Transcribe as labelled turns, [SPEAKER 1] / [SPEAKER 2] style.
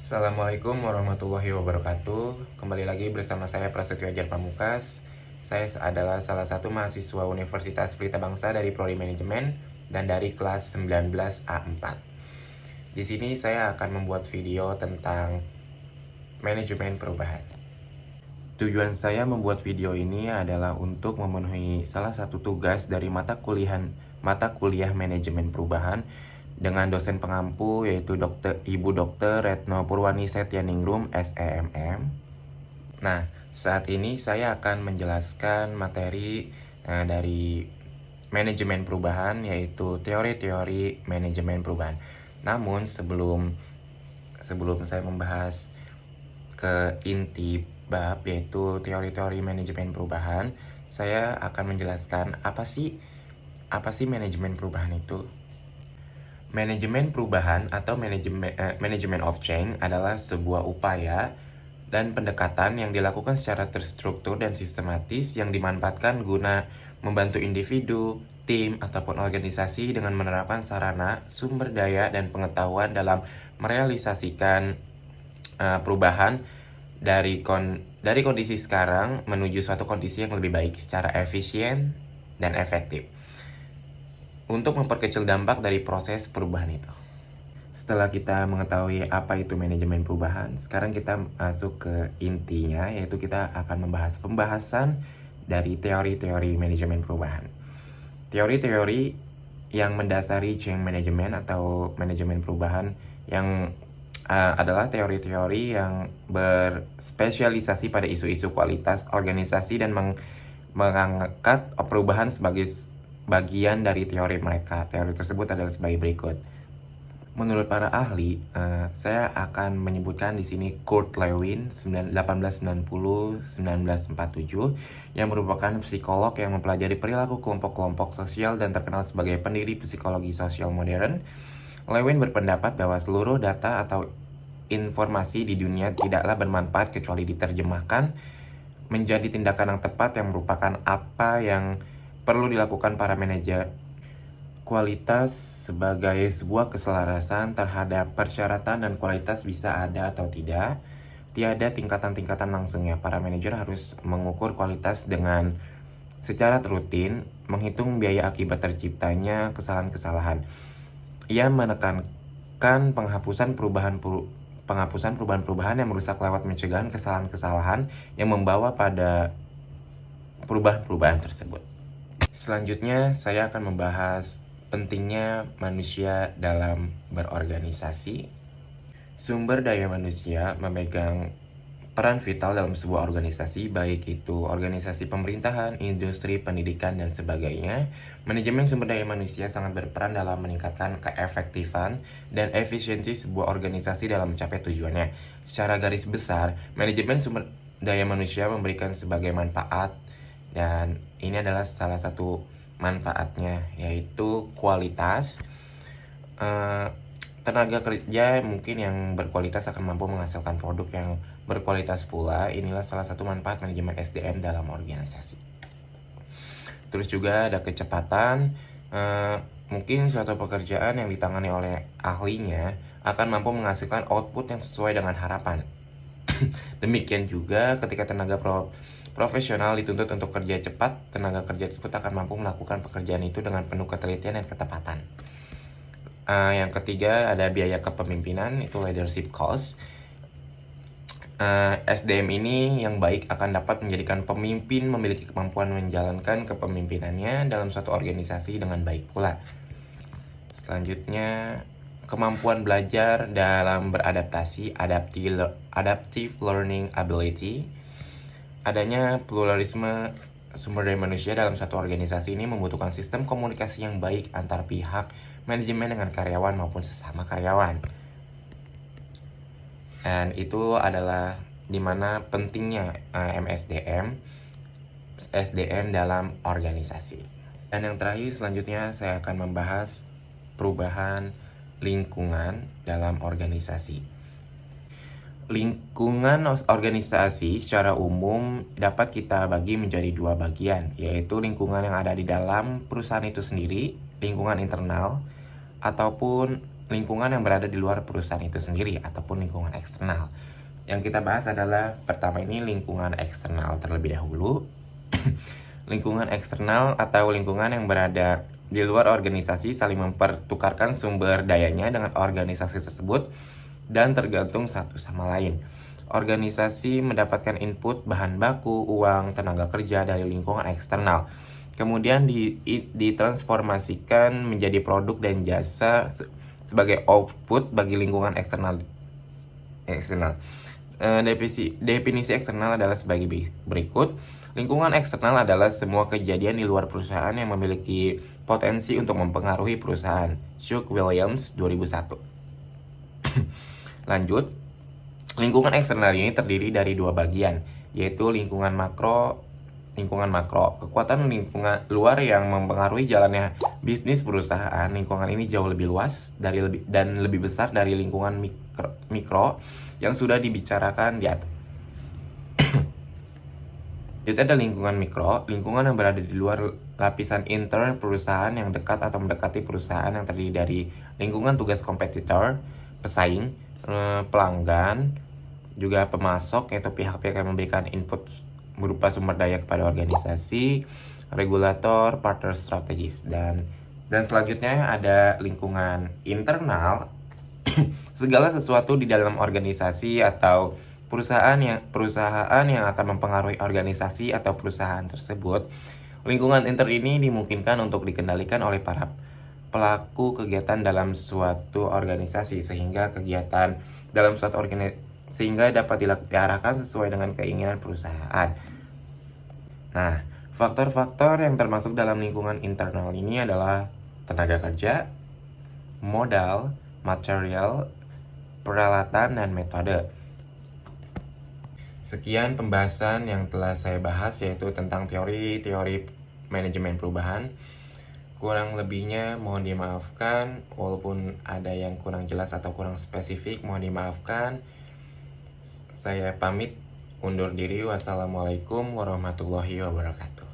[SPEAKER 1] Assalamualaikum warahmatullahi wabarakatuh. Kembali lagi bersama saya Prasetyo Adjar Pamungkas. Saya adalah salah satu mahasiswa Universitas Pelita Bangsa dari Prodi Manajemen dan dari kelas 19A4. Di sini saya akan membuat video tentang manajemen perubahan. Tujuan saya membuat video ini adalah untuk memenuhi salah satu tugas dari mata kuliah manajemen perubahan dengan dosen pengampu yaitu Ibu Dr. Retno Purwani Setyaningrum SEMM. Nah, saat ini saya akan menjelaskan materi dari manajemen perubahan yaitu teori-teori manajemen perubahan. Namun sebelum saya membahas ke inti bab yaitu teori-teori manajemen perubahan, saya akan menjelaskan apa sih manajemen perubahan itu. Manajemen perubahan atau manajemen of change adalah sebuah upaya dan pendekatan yang dilakukan secara terstruktur dan sistematis yang dimanfaatkan guna membantu individu, tim, ataupun organisasi dengan menerapkan sarana, sumber daya, dan pengetahuan dalam merealisasikan perubahan dari kondisi sekarang menuju suatu kondisi yang lebih baik secara efisien dan efektif untuk memperkecil dampak dari proses perubahan itu. Setelah kita mengetahui apa itu manajemen perubahan, sekarang kita masuk ke intinya, yaitu kita akan membahas pembahasan dari teori-teori manajemen perubahan. Teori-teori yang mendasari change management atau manajemen perubahan yang adalah teori-teori yang berspesialisasi pada isu-isu kualitas organisasi dan mengangkat perubahan sebagai bagian dari teori mereka. Teori tersebut adalah sebagai berikut. Menurut para ahli, saya akan menyebutkan di sini Kurt Lewin 1890-1947 yang merupakan psikolog yang mempelajari perilaku kelompok-kelompok sosial dan terkenal sebagai pendiri psikologi sosial modern. Lewin berpendapat bahwa seluruh data atau informasi di dunia tidaklah bermanfaat kecuali diterjemahkan menjadi tindakan yang tepat yang merupakan apa yang perlu dilakukan para manajer. Kualitas sebagai sebuah keselarasan terhadap persyaratan dan kualitas bisa ada atau tidak. Tiada tingkatan-tingkatan langsungnya. Para manajer harus mengukur kualitas dengan secara rutin, menghitung biaya akibat terciptanya kesalahan-kesalahan. Ia menekankan penghapusan perubahan-perubahan yang merusak lewat pencegahan kesalahan-kesalahan yang membawa pada perubahan-perubahan tersebut. Selanjutnya, saya akan membahas pentingnya manusia dalam berorganisasi. Sumber daya manusia memegang peran vital dalam sebuah organisasi, baik itu organisasi pemerintahan, industri, pendidikan, dan sebagainya. Manajemen sumber daya manusia sangat berperan dalam meningkatkan keefektifan dan efisiensi sebuah organisasi dalam mencapai tujuannya. Secara garis besar, manajemen sumber daya manusia memberikan sebagai manfaat, dan ini adalah salah satu manfaatnya, yaitu kualitas. Tenaga kerja mungkin yang berkualitas akan mampu menghasilkan produk yang berkualitas pula. Inilah salah satu manfaat manajemen SDM dalam organisasi. Terus juga ada kecepatan. Mungkin suatu pekerjaan yang ditangani oleh ahlinya akan mampu menghasilkan output yang sesuai dengan harapan. Demikian juga ketika tenaga profesional dituntut untuk kerja cepat, tenaga kerja tersebut akan mampu melakukan pekerjaan itu dengan penuh ketelitian dan ketepatan. Yang ketiga ada biaya kepemimpinan, itu leadership cost. SDM ini yang baik akan dapat menjadikan pemimpin memiliki kemampuan menjalankan kepemimpinannya dalam suatu organisasi dengan baik pula. Selanjutnya, kemampuan belajar dalam beradaptasi, adaptive learning ability. Adanya pluralisme sumber daya manusia dalam satu organisasi ini membutuhkan sistem komunikasi yang baik antar pihak, manajemen dengan karyawan maupun sesama karyawan. Dan itu adalah dimana pentingnya SDM dalam organisasi. Dan yang terakhir selanjutnya saya akan membahas perubahan lingkungan dalam organisasi. Lingkungan organisasi secara umum dapat kita bagi menjadi dua bagian, yaitu lingkungan yang ada di dalam perusahaan itu sendiri, lingkungan internal, ataupun lingkungan yang berada di luar perusahaan itu sendiri ataupun lingkungan eksternal. Yang kita bahas adalah pertama ini lingkungan eksternal terlebih dahulu. Lingkungan eksternal atau lingkungan yang berada di luar organisasi saling mempertukarkan sumber dayanya dengan organisasi tersebut dan tergantung satu sama lain. Organisasi mendapatkan input bahan baku, uang, tenaga kerja dari lingkungan eksternal. Kemudian ditransformasikan menjadi produk dan jasa sebagai output bagi lingkungan eksternal. Definisi eksternal adalah sebagai berikut. Lingkungan eksternal adalah semua kejadian di luar perusahaan yang memiliki potensi untuk mempengaruhi perusahaan. Chuck Williams, 2001. Lanjut, lingkungan eksternal ini terdiri dari dua bagian, yaitu lingkungan makro. Kekuatan lingkungan luar yang mempengaruhi jalannya bisnis perusahaan. Lingkungan ini jauh lebih luas dan lebih besar dari lingkungan mikro yang sudah dibicarakan di atas. Itu ada lingkungan mikro, lingkungan yang berada di luar lapisan inter perusahaan yang dekat atau mendekati perusahaan yang terdiri dari lingkungan tugas kompetitor, pesaing, pelanggan, juga pemasok yaitu pihak-pihak yang memberikan input berupa sumber daya kepada organisasi, regulator, partner strategis, dan selanjutnya ada lingkungan internal. Segala sesuatu di dalam organisasi atau perusahaan yang akan mempengaruhi organisasi atau perusahaan tersebut. Lingkungan inter ini dimungkinkan untuk dikendalikan oleh para pelaku kegiatan dalam suatu organisasi sehingga dapat diarahkan sesuai dengan keinginan perusahaan. Nah, faktor-faktor yang termasuk dalam lingkungan internal ini adalah tenaga kerja, modal, material, peralatan, dan metode. Sekian pembahasan yang telah saya bahas, yaitu tentang teori manajemen perubahan. Kurang lebihnya mohon dimaafkan, walaupun ada yang kurang jelas atau kurang spesifik, mohon dimaafkan. Saya pamit undur diri. Wassalamualaikum warahmatullahi wabarakatuh.